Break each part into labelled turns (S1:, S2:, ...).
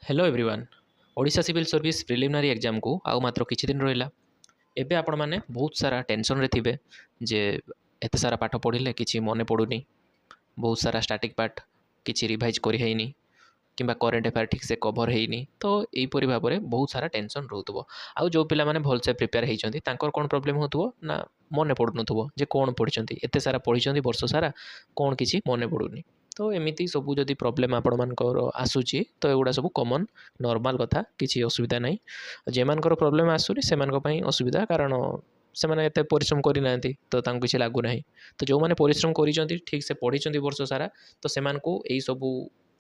S1: Hello everyone. Odisha civil service preliminary exam को आउ मात्र किछि दिन रहिला। एबे आपण माने बहुत सारा टेंशन रे थिबे जे एते सारा पाठ पढ़िले किछि मने पडुनी, बहुत सारा स्टैटिक पार्ट किछि रिवाइज करि हेइनी किंबा करेंट अफेयर ठीक से कवर हेइनी। तो एहीपरि भाबरे बहुत सारा टेंशन रहउतबो। आउ जो पिला माने भलसे प्रिपेयर हेइचंती तांकर कोन प्रॉब्लम होतबो ना मने पडुनथबो जे कोन पढिचंती, एते सारा पढिचंती वर्ष सारा कोन किछि मने पडुनी। तो एमिति सबू जदि प्रोब्लेम आपण मानकर आसुची तो एगुड़ा सब कॉमन नॉर्मल कथा, किसी असुविधा नहीं। जेमानकर प्रोब्लेम आसुनी सेमानक पई असुविधा, कारण से माने एते परिश्रम करि नांती तो तांको किछि लागु नाही। तो जो माने परिश्रम करिचंती ठीक से पढिचंती वर्ष सारा तो सेमानको एई सबू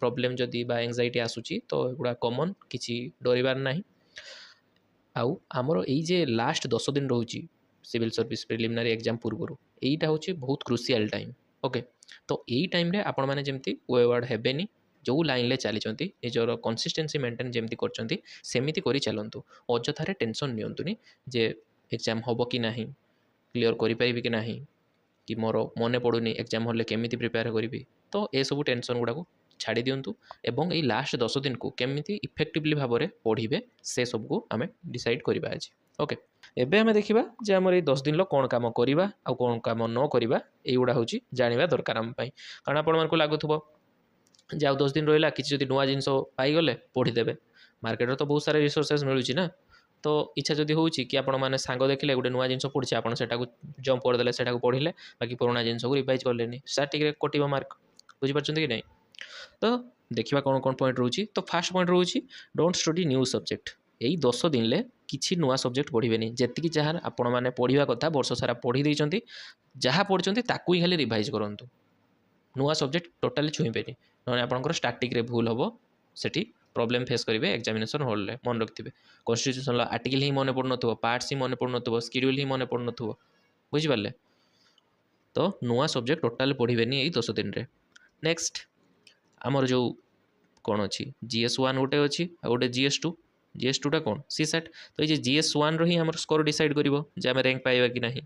S1: प्रोब्लेम जदि बा एंजाइटी आसुची तो एगुड़ा कॉमन, किछि डरिबार नाही। आउ आमर एई जे लास्ट 10 दिन रहउची सिविल सर्विस प्रिलिमिनारी एग्जाम पूर्वरु, एईटा होची बहुत क्रुशियल टाइम। ओके, तो यही टाइम रे आपण मैंने जमी वेवार्ड हेबेनी, जो लाइन ले चलीचंती निजर कंसिस्टेंसी मेंटेन जमी करचंती सेमिति करी चलंतु। अଯଥାରେ टेंशन नियंतुनी जे एग्जाम होबो कि नाही, क्लियर करि परिबि कि नाही, कि मोर मने पडुनी एग्जाम हॉल केमिति प्रिपेयर करिवि। तो ए सब टेंशन गुडा को छाड़ी दियंतु एवं ए लास्ट 10 दिन को केमिति इफेक्टिवली भाबरे पढ़िबे से सब को आमे डिसाइड करिबा आज। ओके, एबे आमे देखिबा जे हमर ए 10 दिन लो कोन काम करिबा आ कोन काम न करिबा, एगुड़ा होची जानिबा दरकार हम पई। कारण आपण मानकु लागुथबो जे आउ 10 दिन रहिला किछि जदि नुवा जिंस पाई गले पढ़ी देबे। मार्केट रे तो बहुत सारा रिसोर्सेस मिलुची ना। तो इच्छा जदि होउची कि आपण माने सांग देखिले गोटे नुवा जिंस पढ़छि, आपण सेटा को जंप कर देले, सेटा को पढ़िले, बाकी पुराना जिंस को रिवाइज करलेनी, स्टैटिक रे कटिबो मार्क। बुझि परछंती कि नै? तो देखिबा कोन कोन पॉइंट रहउची। तो फर्स्ट पॉइंट रहउची डोंट स्टडी न्यू सब्जेक्ट। एई 10 दिन ले किछि नुआ सब्जेक्ट पढ़िबेनी। जेतिकी जहाँ आपण माने पढ़िबा कथा वर्ष सारा पढ़ी देइचंती, जहाँ पढ़चंती ताकू ही खाली रिवाइज करंतु। नुआ सब्जेक्ट टोटाली छुईबेनी, नने आपनकर स्टैटिक रे भूल हबो, सेठी प्रॉब्लम फेस करिवे एग्जामिनेशन हॉल रे। मन रखिथिबे कॉन्स्टिट्यूशन आर्टिकल ही मन पड़नथबो, पार्ट्स ही मन पड़नथबो, शेड्यूल ही मन पड़नथबो। बुझि पारले? तो नुआ सब्जेक्ट टोटाली पढ़िबेनी एई 10 दिन रे। नेक्स्ट आमर जो कौन अच्छी GS1 गोटे अच्छी आ गोटे GS2। GS2 टा कौन? CSAT। तो ये GS1 रो ही हमर स्कोर डिसाइड करिवो जे हम रैंक पाइबा कि नाही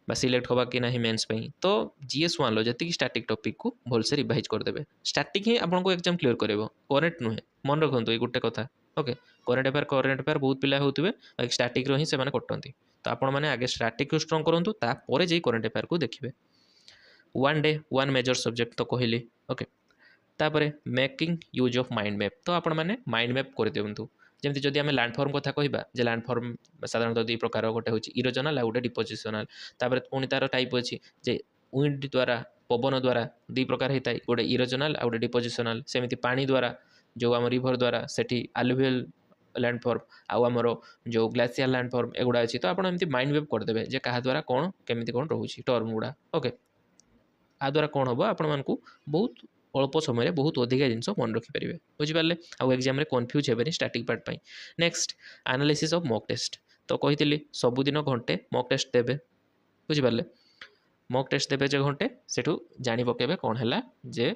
S1: बा सिलेक्ट होबा कि नाही मेंस पई। तो GS1 लो जति स्टैटिक टॉपिक को भल से रिवाइज कर देबे। स्टैटिक ही आपन को एग्जाम क्लियर करेबो, करेंट नुहे। मन रखंतु ए गुटे कथा। ओके, करेंट अफेयर बहुत पिला होउतबे, बाकी स्टैटिक रो ही से माने कटंती। तो आपण माने आगे स्टैटिक को स्ट्रांग करंतु, ता परे जे करेंट अफेयर को देखिबे। One day one major subject तो कहली। ओके, तापरे making use of mind map. तो आपण माने माइंड मैप कर दियंतु। जेमति जदि आमे लैंडफॉर्म कथा कहबा, जे लैंडफॉर्म साधारणतः दुई प्रकार, गोटे होची इरोजनल आ गोटे डिपोजिशनल। तापरे पुणी तार टाइप अछि जे विंड द्वारा, पवन द्वारा दुई प्रकार हेताय, गोटे इरोजनल आ गोटे डिपोजिशनल। सेमिति पानी द्वारा, जो आम रिवर द्वारा सेठी अलुवियल लैंडफॉर्म, आउ आमर जो ग्लेशियल लैंडफॉर्म, एगुड़ा अछि। तो आपण एमति माइंड मैप कर देबे जे कहा द्वारा कोन केमिति कोन रहउची टर्म गुडा। ओके, आ द्वारा कौन हम आपण मानकु बहुत अल्प समय बहुत अधिक जिनस मन रखिपारे। बुझिपारे? आउ एग्जाम कन्फ्यूज हेबेनी स्टैटिक पार्ट पाई। Next analysis of mock test. तो कही सबुदिन घंटे मॉक टेस्ट देबे। बुझिपारे? मॉक टेस्ट देबे जे घंटे, सेठू जानि पकेबे कौन हैला जे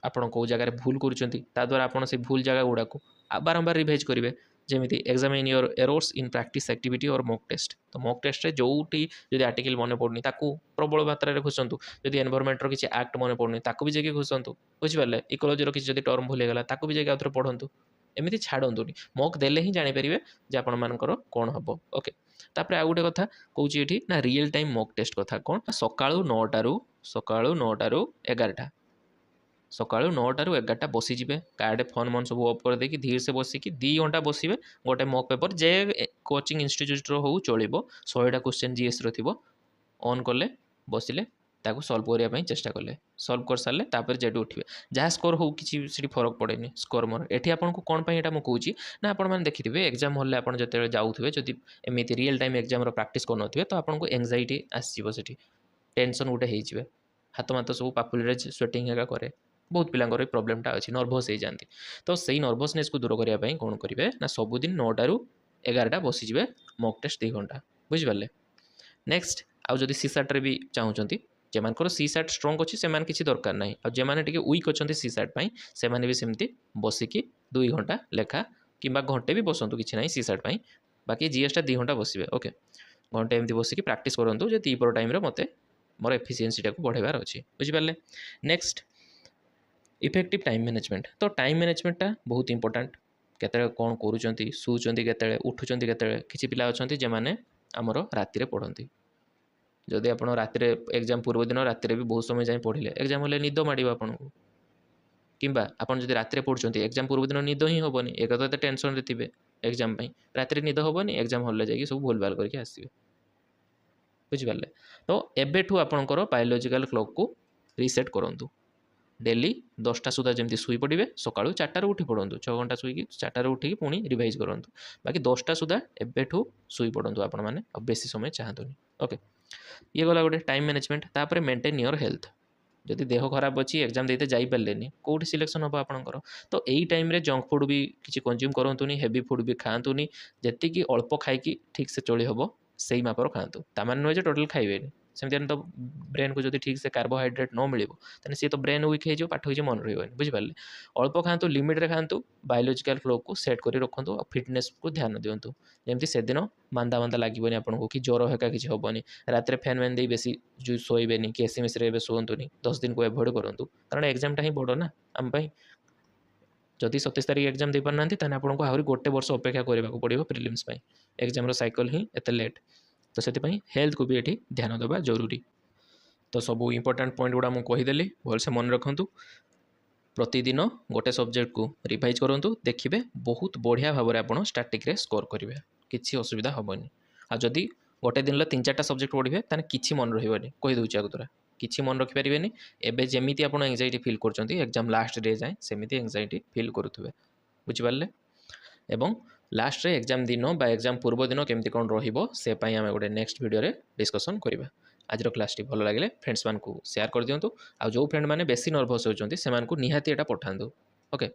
S1: आपण को जगह भूल करुचंती, ता द्वारा आपण से भूल जगह गुडा को बारंबार रिवाइज करिवे। जेमिति examine your errors in practice activity और मॉक टेस्ट। तो मॉक टेस्ट रे जोटी जदि आर्टिकल मन पड़नी ताकू प्रबल मात्रा रे घुसंतु। जदि एनवायरनमेंट रो किछि एक्ट मन पड़नी ताकू भी जेके घुसंतु। बुझि पारले? इकोलॉजी रो किछि जदि टर्म भूल गेला ताकू भी जेके आथरे पढंतु। एमिति छाडंतुनी, मॉक देले ही जानि परिबे जे आपण मानकर कोन हबो। ओके, तापरे आ गुटे कथा कहूची एठी ना, रियल टाइम मॉक टेस्ट कथा कोन? सकाळू 9 टा रु 11 टा, सकाळू 9 टा रु 11 टा बसी जिवे। कार्ड फोन मन सब ऑफ कर देकी धीरे से बसिकी 2 घंटा बसिबे। गोटे मॉक पेपर जे कोचिंग इंस्टीट्यूट रो हो चलिबो, 100 टा क्वेश्चन जीएस रो थिबो। ऑन कले बसिले, ताको सॉल्व करिया पई चेष्टा कले, सॉल्व कर सारले तापर जेडू उठिबे। जहाँ स्कोर हो किछि सिटी फरक पड़ेनी स्कोर मोर। एठी आपन को कोन पई एटा म कहूची ना, आपण माने देखिथिबे एग्जाम हॉल ले आपण जते जाउथिबे, जदि एमिति रियल टाइम एग्जाम रो प्रैक्टिस करनथिबे तो आपन को एंजाइटी आसीबो, सेठी टेंशन उठे हेइ जिवे, हाथ माथ सब पापुल रे स्वेटिंग हेगा करे। बहुत पिलांगर प्रॉब्लमटा अच्छी, नर्भस हो जाती। तो सही नर्भसनेस को दूर करने कौन करेंगे ना, सबुदिन 9 टा रु 11 टा बसीजे मॉक टेस्ट 2 घंटा। बुझिपारे? नेक्स्ट आउ जदि सीसैट रे भी चाहूँगी, जेमानकर सीसैट स्ट्रॉन्ग अच्छी से किसी दरकार ना, आ जेमाने टिके वीक अच्छा सीसैट पाई से भी सेमती बसिकी 2 घंटा लेखा कि घंटे भी बसतु किसी ना सीसैट पाई। बाकी जीएसटा 2 घंटा बसबे। ओके, घंटे एमती बसिकी प्रैक्टिस करूँ जे दीपर टाइम मते मोर एफिशिएंसी को बढ़ेबार अच्छी। बुझिपारे? Next effective time management. तो टाइम मैनेजमेंटा बहुत इंपोर्टेंट। କେତେବେଳେ କ'ଣ କରୁଛନ୍ତି, ଶୋଉଛନ୍ତି କେତେବେଳେ, ଉଠୁଛନ୍ତି କେତେବେଳେ। କିଛି ପିଲା ଅଛନ୍ତି ଯେମାନେ ଆମର ରାତିରେ ପଢ଼ନ୍ତି। ଯଦି ଆପଣ ରାତିରେ ଏକ୍ଜାମ୍ ପୂର୍ବ ଦିନ ରାତିରେ ବି ବହୁତ ସମୟ ଯାଏଁ ପଢ଼ିଲେ, ଏକ୍ଜାମ୍ ହେଲେ ନିଦ ମାଡ଼ିବ ଆପଣଙ୍କୁ। କିମ୍ବା ଆପଣ ଯଦି ରାତିରେ ପଢ଼ୁଛନ୍ତି, ଏକ୍ଜାମ୍ ପୂର୍ବ ଦିନ ନିଦ ହିଁ ହେବନି। ଏକ ତ ଏତେ ଟେନସନ୍ରେ ଥିବେ ଏକ୍ଜାମ୍ ପାଇଁ, ରାତିରେ ନିଦ ହେବନି, ଏକ୍ଜାମ୍ ହଲ୍ରେ ଯାଇକି ସବୁ ଭୁଲଭାଲ କରିକି ଆସିବେ। ବୁଝିପାରିଲେ? ତ ଏବେଠୁ ଆପଣଙ୍କର ବାୟୋଲୋଜିକାଲ୍ କ୍ଲକ୍କୁ ରିସେଟ୍ କରନ୍ତୁ। ଡେଲି 10ଟା ସୁଦ୍ଧା ଯେମିତି ଶୋଇପଡ଼ିବେ, ସକାଳୁ 4ଟାରୁ ଉଠି ପଡ଼ନ୍ତୁ। 6 ଘଣ୍ଟା ଶୋଇକି 4ଟାରୁ ଉଠିକି ପୁଣି ରିଭାଇଜ୍ କରନ୍ତୁ। ବାକି 10ଟା ସୁଦ୍ଧା ଏବେଠୁ ଶୋଇପଡ଼ନ୍ତୁ ଆପଣମାନେ, ଆଉ ବେଶୀ ସମୟ ଚାହାନ୍ତୁନି। ଓକେ, ଇଏ ଗଲା ଗୋଟେ ଟାଇମ୍ ମ୍ୟାନେଜମେଣ୍ଟ। ତାପରେ ମେଣ୍ଟେନ୍ ୟୋର୍ ହେଲ୍ଥ। ଯଦି ଦେହ ଖରାପ ଅଛି, ଏକ୍ଜାମ୍ ଦେଇତେ ଯାଇପାରିଲେନି, କେଉଁଠି ସିଲେକ୍ସନ୍ ହେବ ଆପଣଙ୍କର? ତ ଏଇ ଟାଇମ୍ରେ ଜଙ୍କ ଫୁଡ଼୍ ବି କିଛି କନଜ୍ୟୁମ୍ କରନ୍ତୁନି, ହେଭି ଫୁଡ଼୍ ବି ଖାଆନ୍ତୁନି। ଯେତିକି ଅଳ୍ପ ଖାଇକି ଠିକ୍ସେ ଚଳି ହେବ ସେଇ ମାପର ଖାଆନ୍ତୁ। ତାମାନେ ନୁହେଁ ଯେ ଟୋଟାଲ୍ ଖାଇବେନି। ସେମିତି ତ ବ୍ରେନ୍କୁ ଯଦି ଠିକ୍ସେ କାର୍ବୋହାଇଡ୍ରେଟ୍ ନ ମିଳିବ, ତାହେଲେ ସିଏ ତ ବ୍ରେନ୍ ୱିକ୍ ହେଇଯିବ, ପାଠ କିଛି ମନେ ରହିବନି। ବୁଝିପାରିଲେ? ଅଳ୍ପ ଖାଆନ୍ତୁ, ଲିମିଟ୍ରେ ଖାଆନ୍ତୁ, ବାୟୋଲୋଜିକାଲ୍ କ୍ଲକ୍କୁ ସେଟ୍ କରି ରଖନ୍ତୁ, ଆଉ ଫିଟନେସ୍କୁ ଧ୍ୟାନ ଦିଅନ୍ତୁ। ଯେମିତି ସେଦିନ ମାନ୍ଦା ମାନ୍ଦା ଲାଗିବନି ଆପଣଙ୍କୁ, କି ଜ୍ୱର ହେକା କିଛି ହେବନି। ରାତିରେ ଫ୍ୟାନ୍ ମ୍ୟାନ୍ ଦେଇ ବେଶୀ ଶୋଇବେନି, କି ଏସି ମେସିରେ ଏବେ ଶୁଅନ୍ତୁନି। 10 ଦିନକୁ ଆଭଏଡ଼୍ କରନ୍ତୁ, କାରଣ ଏକ୍ଜାମ୍ଟା ହିଁ ବଡ଼ ନା ଆମ ପାଇଁ। ଯଦି 27 ତାରିଖ ଏକ୍ଜାମ୍ ଦେଇପାରୁନାହାନ୍ତି, ତାହେଲେ ଆପଣଙ୍କୁ ଆହୁରି 1 ବର୍ଷ ଅପେକ୍ଷା କରିବାକୁ ପଡ଼ିବ ପ୍ରିଲିମ୍ସ ପାଇଁ। ଏକ୍ଜାମ୍ର ସାଇକଲ୍ ହିଁ ଏତେ ଲେଟ୍। ତ ସେଥିପାଇଁ ହେଲ୍ଥକୁ ବି ଏଠି ଧ୍ୟାନ ଦେବା ଜରୁରୀ। ତ ସବୁ ଇମ୍ପୋର୍ଟାଣ୍ଟ ପଏଣ୍ଟ ଗୁଡ଼ା ମୁଁ କହିଦେଲି, ଭଲସେ ମନେ ରଖନ୍ତୁ। ପ୍ରତିଦିନ ଗୋଟେ ସବଜେକ୍ଟକୁ ରିଭାଇଜ୍ କରନ୍ତୁ, ଦେଖିବେ ବହୁତ ବଢ଼ିଆ ଭାବରେ ଆପଣ ଷ୍ଟାଟିକ୍ରେ ସ୍କୋର୍ କରିବେ, କିଛି ଅସୁବିଧା ହେବନି। ଆଉ ଯଦି ଗୋଟେ ଦିନରେ 3-4ଟା ସବଜେକ୍ଟ ପଢ଼ିବେ, ତାହେଲେ କିଛି ମନେ ରହିବନି, କହିଦେଉଛି ଆଗତୁରା। କିଛି ମନେ ରଖିପାରିବେନି। ଏବେ ଯେମିତି ଆପଣ ଏନ୍ଜାଇଟି ଫିଲ୍ କରୁଛନ୍ତି ଏକ୍ଜାମ୍ ଲାଷ୍ଟ ଡେ ଯାଏଁ, ସେମିତି ଏନ୍ଜାଇଟି ଫିଲ୍ କରୁଥିବେ। ବୁଝିପାରିଲେ? ଏବଂ ଲାଷ୍ଟରେ ଏକ୍ଜାମ୍ ଦିନ ବା ଏକ୍ଜାମ୍ ପୂର୍ବ ଦିନ କେମିତି କ'ଣ ରହିବ, ସେ ପାଇଁ ଆମେ ଗୋଟେ ନେକ୍ସଟ ଭିଡ଼ିଓରେ ଡିସ୍କସନ୍ କରିବା। ଆଜିର କ୍ଲାସ୍ଟି ଭଲ ଲାଗିଲେ ଫ୍ରେଣ୍ଡସ୍ମାନଙ୍କୁ ସେୟାର କରିଦିଅନ୍ତୁ। ଆଉ ଯେଉଁ ଫ୍ରେଣ୍ଡମାନେ ବେଶୀ ନର୍ଭସ୍ ହେଉଛନ୍ତି ସେମାନଙ୍କୁ ନିହାତି ଏଇଟା ପଠାନ୍ତୁ। ଓକେ।